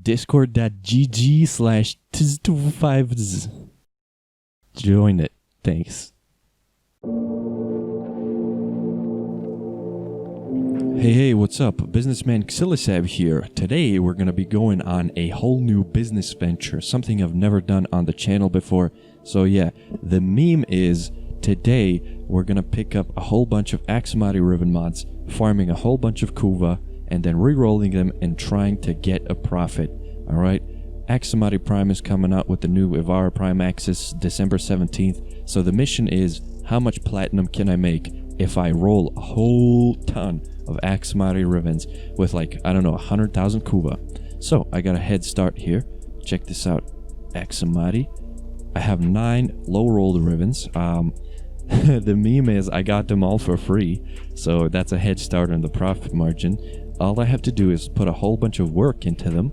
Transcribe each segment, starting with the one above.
discord.gg/ts25s. Join it. Thanks. Hey, what's up? Businessman Ksilisab here. Today we're going to be going on a whole new business venture, something I've never done on the channel before. So yeah, the meme is today we're going to pick up a whole bunch of Aksomati Riven mods, farming a whole bunch of Kuva, and then re-rolling them and trying to get a profit. Alright? Aksomati Prime is coming out with the new Ivara Prime Axis December 17th. So the mission is, how much platinum can I make if I roll a whole ton of Aksomati Rivens with like, I don't know, 100,000 Kuva. So I got a head start here. Check this out. Aksomati. I have 9 low rolled Rivens. The meme is I got them all for free. So that's a head start on the profit margin. All I have to do is put a whole bunch of work into them.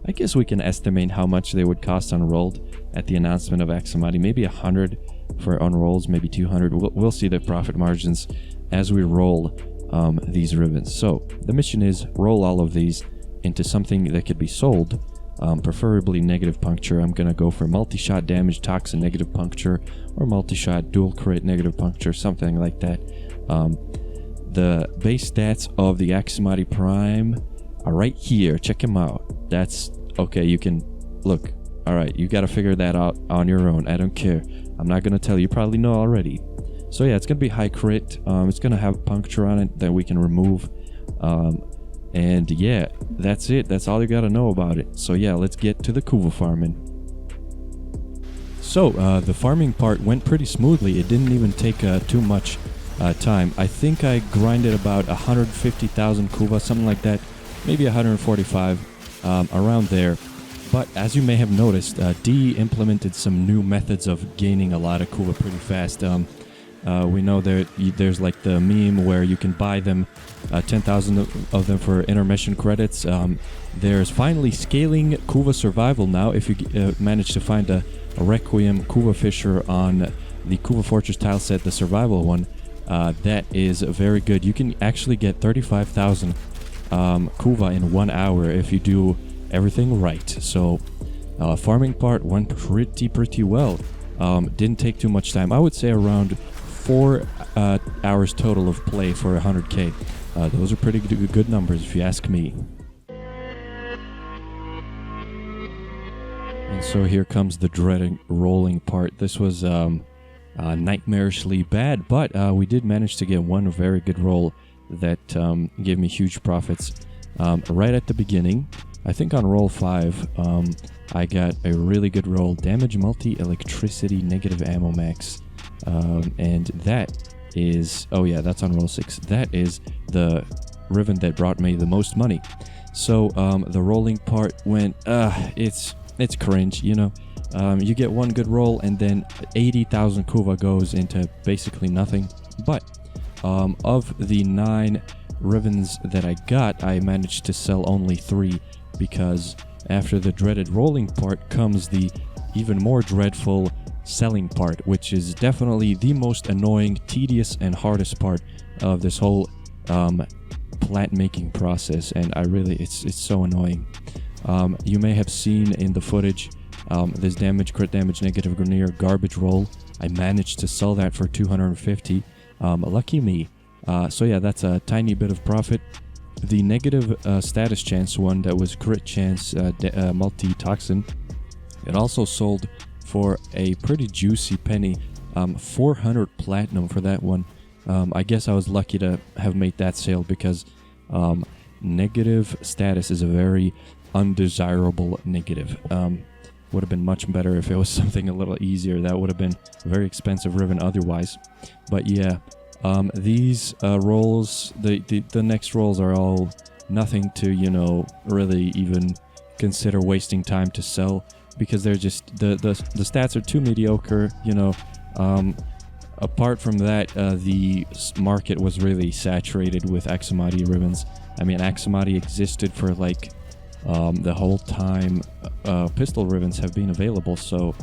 I guess we can estimate how much they would cost unrolled at the announcement of Aksomati. Maybe 100 for unrolls, maybe 200. We'll see the profit margins as we roll these Rivens. So the mission is roll all of these into something that could be sold, preferably negative puncture. I'm gonna go for multi-shot damage toxin negative puncture, or multi-shot dual crit negative puncture, something like that. The base stats of the Aksomati Prime are right here. Check them out. That's okay. You can look. All right, you got to figure that out on your own. I don't care. I'm not gonna tell you. You probably know already. So yeah, it's gonna be high crit. It's gonna have puncture on it that we can remove. And yeah, that's it. That's all you gotta know about it. So yeah, let's get to the Kuva farming. So the farming part went pretty smoothly. It didn't even take too much time. I think I grinded about 150,000 Kuva, something like that, maybe 145, around there. But as you may have noticed, D implemented some new methods of gaining a lot of Kuva pretty fast. We know there's like the meme where you can buy them, 10,000 of them for intermission credits. There's finally scaling Kuva survival now. If you manage to find a Requiem Kuva Fisher on the Kuva Fortress tile set, the survival one, that is very good. You can actually get 35,000 Kuva in 1 hour if you do everything right. So farming part went pretty well. Didn't take too much time. I would say around 4 hours total of play for 100k. Those are pretty good numbers if you ask me. And so here comes the dreaded rolling part. This was nightmarishly bad, but we did manage to get one very good roll that gave me huge profits right at the beginning. I think on roll 5, I got a really good roll. Damage multi, electricity, negative ammo max. And that is, oh yeah, that's on roll 6. That is the Riven that brought me the most money. So the rolling part went, it's cringe, you know. You get one good roll and then 80,000 Kuva goes into basically nothing. But of the 9 Rivens that I got, I managed to sell only 3, because after the dreaded rolling part comes the even more dreadful selling part, which is definitely the most annoying, tedious, and hardest part of this whole plat making process. And it's so annoying. You may have seen in the footage this damage, crit damage, negative Grenier garbage roll. I managed to sell that for 250. Lucky me. So yeah, that's a tiny bit of profit. The negative status chance one, that was crit chance multi-toxin, it also sold for a pretty juicy penny. 400 platinum for that one. I guess I was lucky to have made that sale, because negative status is a very undesirable negative. Would have been much better if it was something a little easier. That would have been a very expensive Riven otherwise. But yeah, these rolls, the next rolls are all nothing to, you know, really even consider wasting time to sell, because they're just, the stats are too mediocre, you know. Apart from that, the market was really saturated with Aksomati Rivens. I mean, Aksomati existed for like the whole time pistol Rivens have been available, so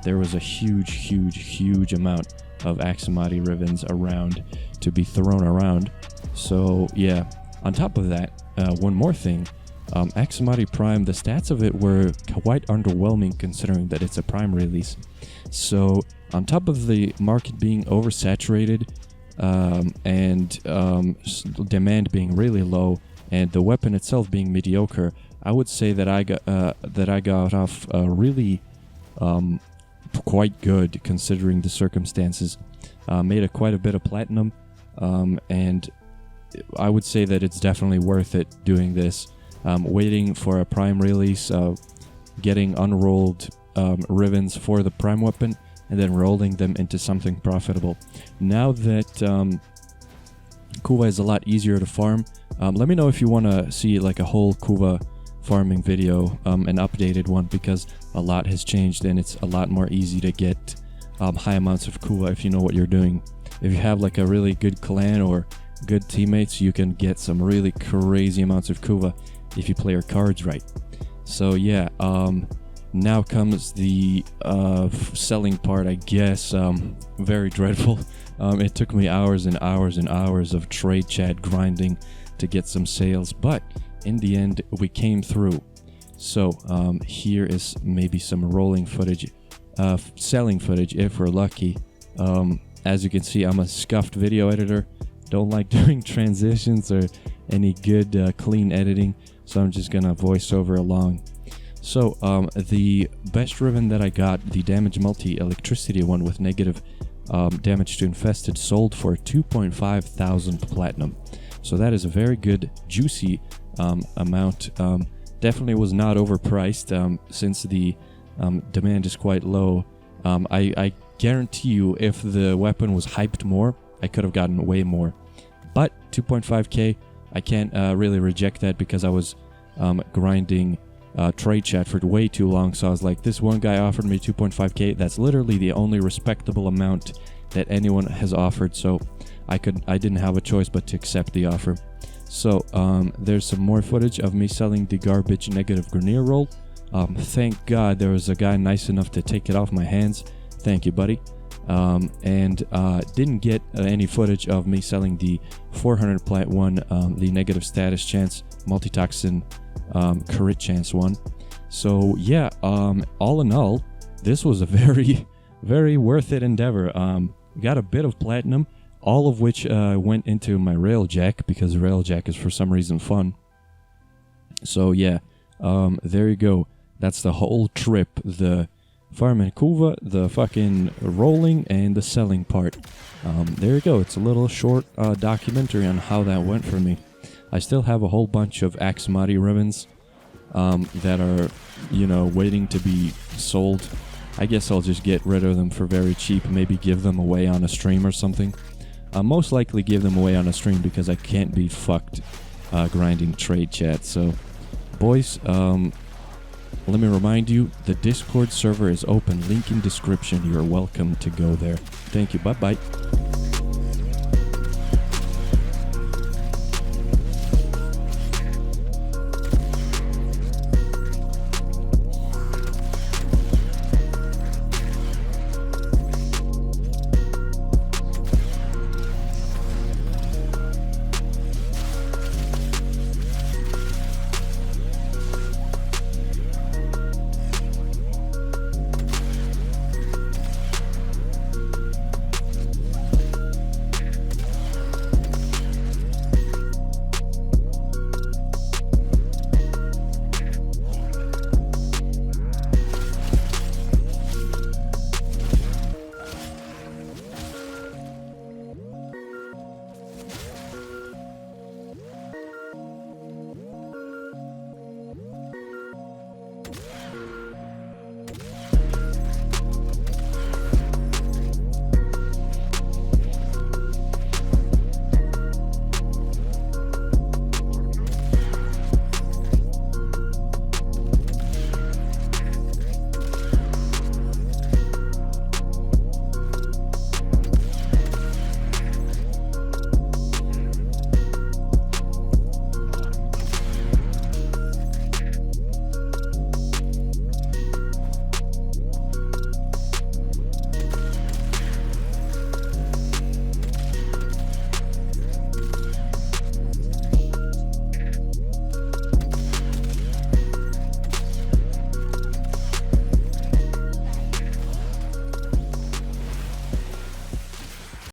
there was a huge amount of Aksomati Rivens around to be thrown around. So yeah, on top of that, one more thing, Aksomati Prime, the stats of it were quite underwhelming considering that it's a Prime release. So on top of the market being oversaturated and demand being really low and the weapon itself being mediocre, I would say that I got off really quite good considering the circumstances. Made quite a bit of platinum, and I would say that it's definitely worth it doing this. Waiting for a Prime release, getting unrolled Rivens for the Prime weapon, and then rolling them into something profitable. Now that Kuva is a lot easier to farm, let me know if you want to see like a whole Kuva farming video, an updated one, because a lot has changed and it's a lot more easy to get high amounts of Kuva if you know what you're doing. If you have like a really good clan or good teammates, you can get some really crazy amounts of Kuva if you play your cards right. So yeah, now comes the selling part, I guess. Very dreadful. It took me hours and hours and hours of trade chat grinding to get some sales, but in the end we came through. So here is maybe some rolling footage, selling footage if we're lucky. As you can see, I'm a scuffed video editor. Don't like doing transitions or any good clean editing, so I'm just gonna voice over along. So the best Riven that I got, the damage multi electricity one with negative damage to infested, sold for 2,500 platinum. So that is a very good juicy amount. Definitely was not overpriced since the demand is quite low. I guarantee you if the weapon was hyped more, I could have gotten way more. But 2.5k, I can't really reject that because I was grinding trade chat for way too long. So I was like, this one guy offered me 2.5k. That's literally the only respectable amount that anyone has offered. So I didn't have a choice but to accept the offer. So there's some more footage of me selling the garbage negative Grenier roll. Thank God there was a guy nice enough to take it off my hands. Thank you, buddy. And didn't get any footage of me selling the 400 plat one, the negative status chance multi-toxin crit chance one. So yeah, all in all, this was a very, very worth it endeavor. Got a bit of platinum, all of which went into my railjack because railjack is for some reason fun. So yeah, there you go. That's the whole trip. The farm in Kuva, the fucking rolling, and the selling part. There you go. It's a little short documentary on how that went for me. I still have a whole bunch of Aksomati Rivens that are, you know, waiting to be sold. I guess I'll just get rid of them for very cheap, maybe give them away on a stream or something. I'll most likely give them away on a stream because I can't be fucked grinding trade chat. So, boys, let me remind you, the Discord server is open. Link in description. You're welcome to go there. Thank you. Bye-bye.